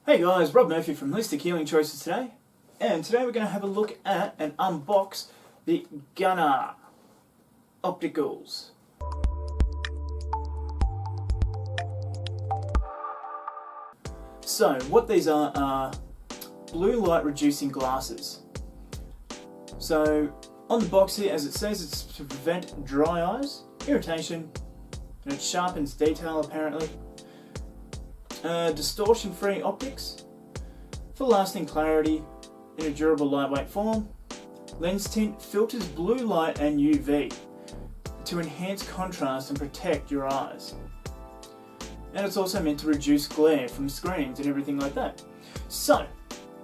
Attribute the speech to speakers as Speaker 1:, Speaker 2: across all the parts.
Speaker 1: Hey guys, Rob Murphy from Holistic Healing Choices today, and today we're going to have a look at and unbox the Gunnar opticals. So what these are blue light reducing glasses. So on the box here, as it says, it's to prevent dry eyes, irritation, and it sharpens detail apparently. Distortion-free optics for lasting clarity in a durable lightweight form. Lens tint filters blue light and UV to enhance contrast and protect your eyes. And it's also meant to reduce glare from screens and everything like that. So,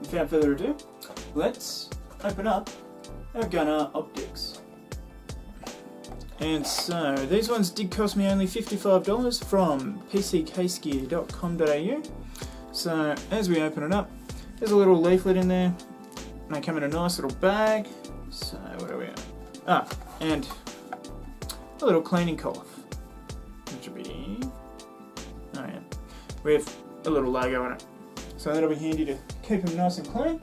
Speaker 1: without further ado, let's open up our Gunnar optics. And so, these ones did cost me only $55 from pckgear.com.au. So, as we open it up, there's a little leaflet in there. And they come in a nice little bag. So, what are we at? And a little cleaning cloth. Which will be... oh yeah. With a little logo on it. So that'll be handy to keep them nice and clean.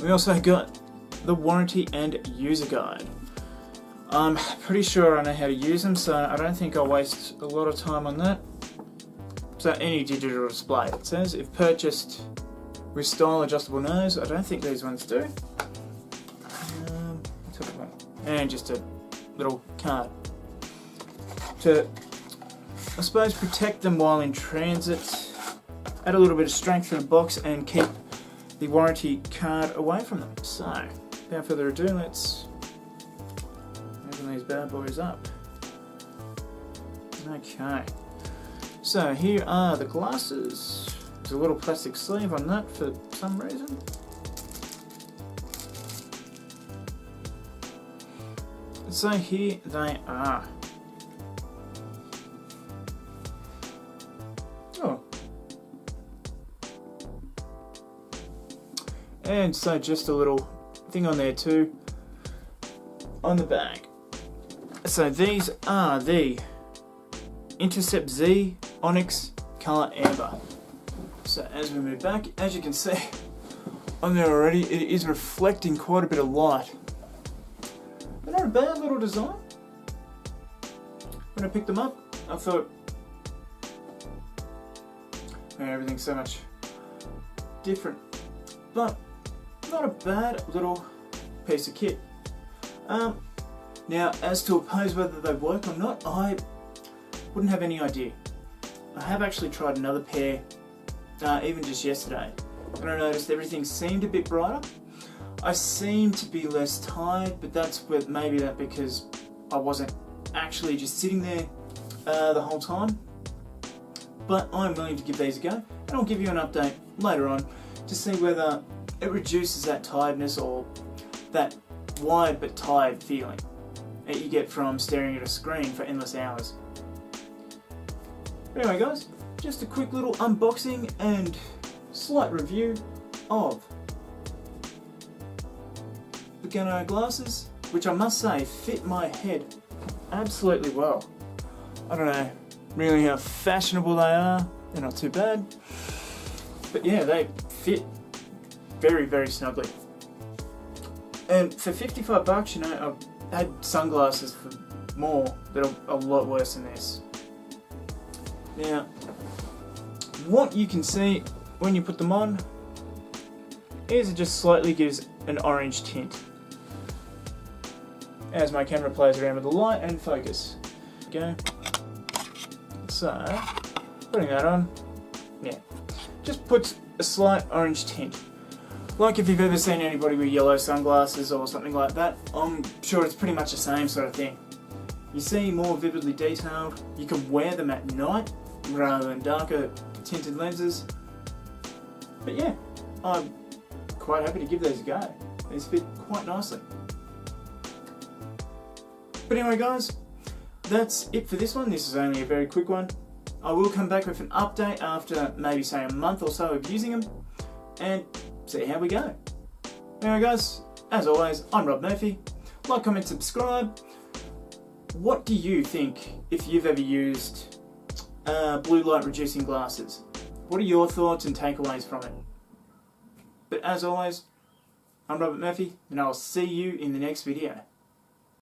Speaker 1: We also got the warranty and user guide. I'm pretty sure I know how to use them, so I don't think I'll waste a lot of time on that. So any digital display, it says, if purchased with style adjustable nose. I don't think these ones do. And just a little card to, I suppose, protect them while in transit, add a little bit of strength to the box and keep the warranty card away from them. So, without further ado, let's open these bad boys up. Okay, so here are the glasses. There's a little plastic sleeve on that for some reason. So here they are. Oh. And so just a little thing on there too, on the bag. So these are the Intercept Z Onyx Color Amber. So as we move back, as you can see on there already, it is reflecting quite a bit of light. But not a bad little design. When I picked them up, I thought, man, everything's so much different. But not a bad little piece of kit. Now, as to oppose whether they work or not, I wouldn't have any idea. I have actually tried another pair, even just yesterday, and I noticed everything seemed a bit brighter. I seem to be less tired, but that's maybe that because I wasn't actually just sitting there the whole time. But I'm willing to give these a go, and I'll give you an update later on to see whether it reduces that tiredness or that wide but tired feeling that you get from staring at a screen for endless hours. But anyway guys, just a quick little unboxing and slight review of the Gunnar glasses, which I must say fit my head absolutely well. I don't know really how fashionable they are, they're not too bad, but yeah, they fit very, very snugly. And for $55, you know, I've had sunglasses for more that are a lot worse than this. Now, what you can see when you put them on is it just slightly gives an orange tint as my camera plays around with the light and focus. Go. So, putting that on, yeah, just puts a slight orange tint. Like if you've ever seen anybody with yellow sunglasses or something like that, I'm sure it's pretty much the same sort of thing. You see more vividly detailed, you can wear them at night rather than darker tinted lenses. But yeah, I'm quite happy to give these a go. These fit quite nicely. But anyway guys, that's it for this one. This is only a very quick one. I will come back with an update after maybe say a month or so of using them and see how we go. Anyway guys, as always, I'm Rob Murphy. Like, comment, subscribe. What do you think if you've ever used blue light reducing glasses? What are your thoughts and takeaways from it? But as always, I'm Robert Murphy, and I'll see you in the next video.